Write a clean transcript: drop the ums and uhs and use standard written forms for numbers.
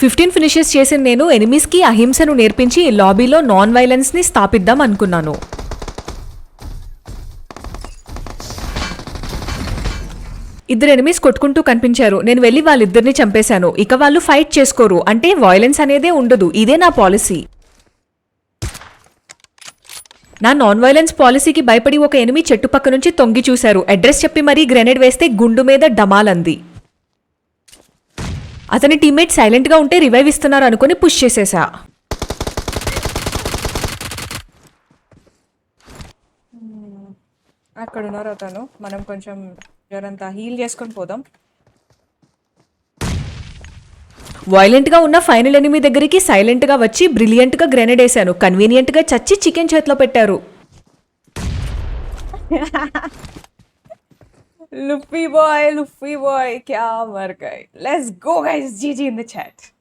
15 finishes చేసిన నేను ఎనిమీస్కి అహింసను నేర్పించి లాబీలో నాన్ వైలెన్స్ని స్థాపిద్దాం అనుకున్నాను. ఇద్దరు ఎనిమీస్ కొట్టుకుంటూ కనిపించారు. నేను వెళ్ళి వాళ్ళిద్దరిని చంపేశాను. ఇక వాళ్ళు ఫైట్ చేసుకోరు, అంటే వైలెన్స్ అనేదే ఉండదు. ఇదే నా పాలసీ. నా నాన్ వైలెన్స్ పాలసీకి భయపడి ఒక ఎనిమీ చెట్టు పక్క నుంచి తొంగి చూశారు. అడ్రస్ చెప్పి మరీ గ్రెనేడ్ వేస్తే గుండు మీద డమాలంది. అతని టీమ్మేట్ సైలెంట్గా ఉంటే రివైవ్ ఇస్తున్నారు అనుకుని పుష్ చేసేసా. అక్కడ ఉన్నారు అతను. మనం కొంచెం జరంతా హీల్ చేసుకొని పోదాం. వైలెంట్గా ఉన్న ఫైనల్ ఎనిమీ దగ్గరికి సైలెంట్గా వచ్చి బ్రిలియంట్గా గ్రెనేడ్ వేశాను. కన్వీనియంట్గా చచ్చి చికెన్ చేతిలో పెట్టారు. Luffy boy, क्या मर गए. Let's go guys, GG in the chat.